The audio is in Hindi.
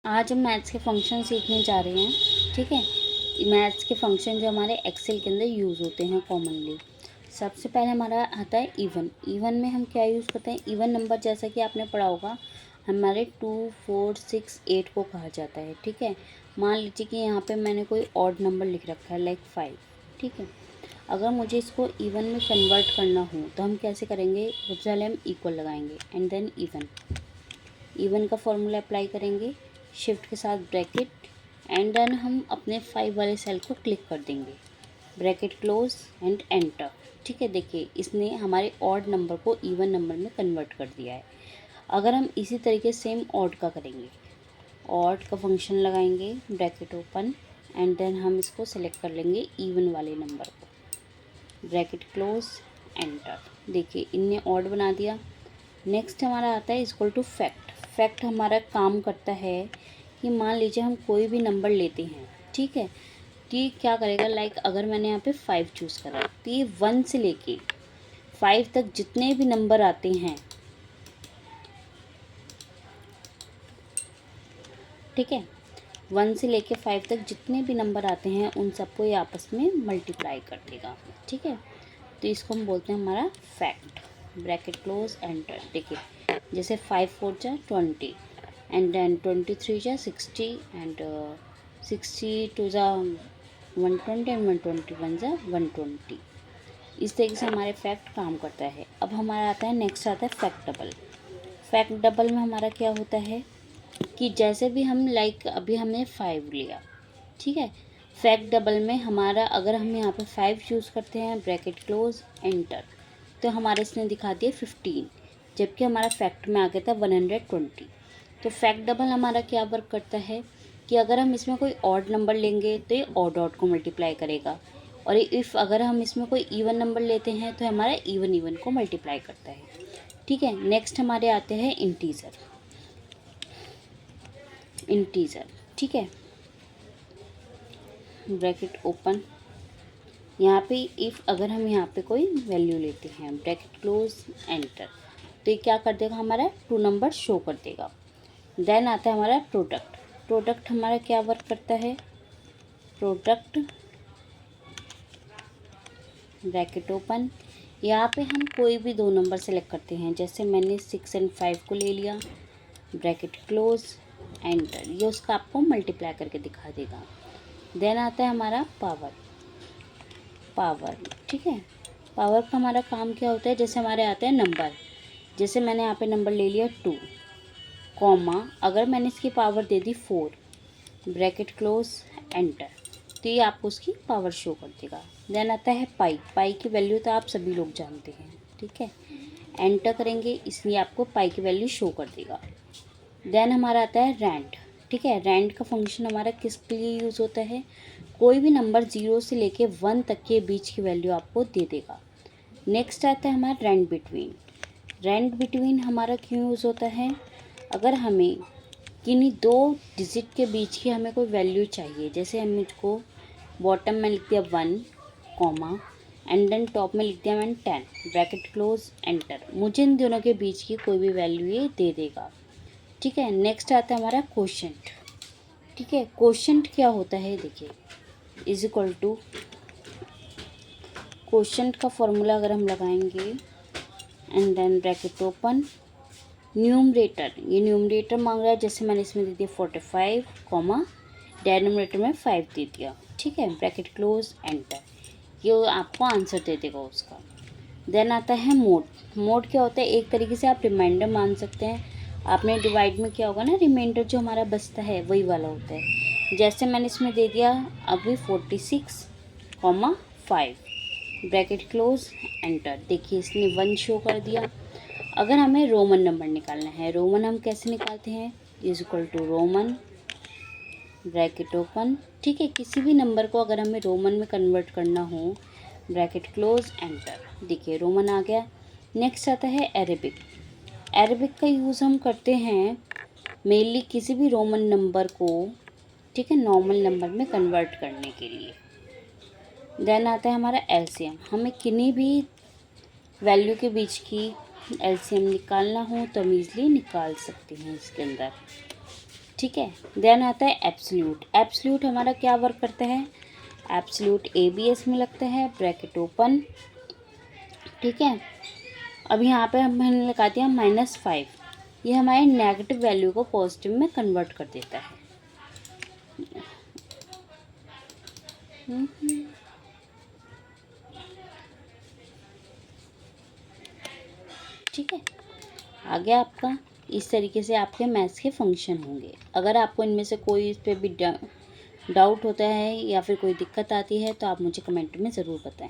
आज हम मैथ्स के फंक्शन सीखने जा रहे हैं। ठीक है, मैथ्स के फंक्शन जो हमारे एक्सेल के अंदर यूज़ होते हैं कॉमनली। सबसे पहले हमारा आता है इवन। इवन में हम क्या यूज़ करते हैं? इवन नंबर जैसा कि आपने पढ़ा होगा, हमारे 2, 4, 6, 8 को कहा जाता है। ठीक है, मान लीजिए कि यहाँ पे मैंने कोई ऑड नंबर लिख रखा है, लाइक 5। ठीक है, अगर मुझे इसको इवन में कन्वर्ट करना हो तो हम कैसे करेंगे? सबसे पहले हम इक्वल लगाएंगे एंड देन इवन। इवन का फॉर्मूला अप्लाई करेंगे, शिफ्ट के साथ ब्रैकेट, एंड देन हम अपने 5 वाले सेल को क्लिक कर देंगे, ब्रैकेट क्लोज एंड एंटर। ठीक है, देखिए इसने हमारे ऑड नंबर को इवन नंबर में कन्वर्ट कर दिया है। अगर हम इसी तरीके सेम ऑड का करेंगे, ऑड का फंक्शन लगाएंगे, ब्रैकेट ओपन, एंड देन हम इसको सेलेक्ट कर लेंगे इवन वाले नंबर को, ब्रैकेट क्लोज एंटर। देखिए इनने ऑड बना दिया। नेक्स्ट हमारा आता है इक्वल टू फैक्ट। फैक्ट हमारा काम करता है कि मान लीजिए हम कोई भी नंबर लेते हैं। ठीक है, कि क्या करेगा, लाइक अगर मैंने यहाँ पे 5 चूज़ करा तो ये 1 से लेके 5 तक जितने भी नंबर आते हैं, ठीक है, 1 से लेके 5 तक जितने भी नंबर आते हैं उन सबको ये आपस में मल्टीप्लाई कर देगा। ठीक है, तो इसको हम बोलते हैं हमारा फैक्ट, ब्रैकेट क्लोज एंटर। देखिए जैसे 5 4 जा 20, एंड देन 23 जा 60, एंड 62 जा 120, एंड 121 जा 120। इस तरीके से हमारे फैक्ट काम करता है। अब हमारा आता है नेक्स्ट आता है फैक्ट डबल। फैक्ट डबल में हमारा क्या होता है कि जैसे भी हम लाइक अभी हमने 5 लिया, ठीक है, फैक्ट डबल में हमारा अगर हम यहाँ पे 5 चूज़ करते हैं, ब्रैकेट क्लोज एंटर, तो हमारे इसने दिखा दिया 15, जबकि हमारा फैक्ट में आ गया था 120। तो फैक्ट डबल हमारा क्या वर्क करता है कि अगर हम इसमें कोई ऑड नंबर लेंगे तो ये ऑड ऑड को मल्टीप्लाई करेगा, और इफ़ अगर हम इसमें कोई इवन नंबर लेते हैं तो हमारा इवन इवन को मल्टीप्लाई करता है। ठीक है, नेक्स्ट हमारे आते हैं इंटीजर। इंटीजर, ठीक है, ब्रैकेट ओपन, यहाँ पे इफ़ अगर हम यहाँ पे कोई वैल्यू लेते हैं, ब्रैकेट क्लोज एंटर, तो ये क्या कर देगा, हमारा 2 नंबर शो कर देगा। देन आता है हमारा प्रोडक्ट। प्रोडक्ट हमारा क्या वर्क करता है? प्रोडक्ट, ब्रैकेट ओपन, यहाँ पे हम कोई भी 2 नंबर सेलेक्ट करते हैं, जैसे मैंने 6 एंड 5 को ले लिया, ब्रैकेट क्लोज एंटर, ये उसका आपको मल्टीप्लाई करके दिखा देगा। देन आता है हमारा पावर। पावर, ठीक है, पावर का हमारा काम क्या होता है? जैसे हमारे आते हैं नंबर, जैसे मैंने यहाँ पे नंबर ले लिया 2, कॉमा, अगर मैंने इसकी पावर दे दी 4, ब्रैकेट क्लोज एंटर, तो ये आपको उसकी पावर शो कर देगा। देन आता है पाई। पाई की वैल्यू तो आप सभी लोग जानते हैं, ठीक है, एंटर करेंगे इसलिए आपको पाई की वैल्यू शो कर देगा। देन हमारा आता है रैंड। ठीक है, रैंड का फंक्शन हमारा किसके लिए यूज़ होता है? कोई भी नंबर 0 से लेके 1 तक के बीच की वैल्यू आपको दे देगा। नेक्स्ट आता है हमारा रैंड बिटवीन। रैंड बिटवीन हमारा क्यों यूज़ होता है? अगर हमें किन्हीं 2 डिजिट के बीच की हमें कोई वैल्यू चाहिए, जैसे हम मुझको बॉटम में लिख दिया 1, कॉमा, एंड देन टॉप में लिख दिया मैंने 10, ब्रैकेट क्लोज एंटर, मुझे इन दोनों के बीच की कोई भी वैल्यू ये दे देगा। ठीक है, नेक्स्ट आता है हमारा क्वोशंट। ठीक है, क्वोशंट क्या होता है? देखिए इज इक्वल टू, क्वोशंट का फॉर्मूला अगर हम लगाएंगे, and then bracket open, numerator, ये न्यूमरेटर मांग रहा है, जैसे मैंने इसमें दे दिया 45, कॉमा, डेनोमिनेटर में 5 दे दिया। ठीक है, ब्रैकेट क्लोज एंटर, ये आपको आंसर दे देगा उसका। देन आता है मोड। मोड क्या होता है? एक तरीके से आप रिमाइंडर मान सकते हैं। आपने डिवाइड में क्या होगा ना, रिमाइंडर जो हमारा बचता है वही वाला होता है। जैसे मैंने इसमें दे दिया अभी 46, कॉमा 5, ब्रैकेट क्लोज एंटर, देखिए इसने 1 शो कर दिया। अगर हमें रोमन नंबर निकालना है, रोमन हम कैसे निकालते हैं? Is equal to roman, bracket open, ठीक है, किसी भी नंबर को अगर हमें रोमन में कन्वर्ट करना हो, ब्रैकेट क्लोज एंटर, देखिए रोमन आ गया। नेक्स्ट आता है अरेबिक। अरेबिक का यूज़ हम करते हैं मेनली किसी भी रोमन नंबर को, ठीक है, नॉर्मल नंबर में कन्वर्ट करने के लिए। देन आता है हमारा एलसीएम। हमें किन्हीं भी वैल्यू के बीच की एलसीएम निकालना हो तो हम ईज़िली निकाल सकते हैं इसके अंदर। ठीक है। देन आता है एब्सोल्यूट। एब्सोल्यूट हमारा क्या वर्क करता है, एब्सोल्यूट ABS में लगता है, ब्रैकेट ओपन, ठीक है। अब यहाँ पे मैंने लगा दिया -5, ये हमारे नेगेटिव वैल्यू को पॉजिटिव में कन्वर्ट कर देता है। ठीक है, आ गया आपका। इस तरीके से आपके मैथ्स के फंक्शन होंगे। अगर आपको इनमें से कोई इस पर भी डाउट होता है या फिर कोई दिक्कत आती है तो आप मुझे कमेंट में ज़रूर बताएं।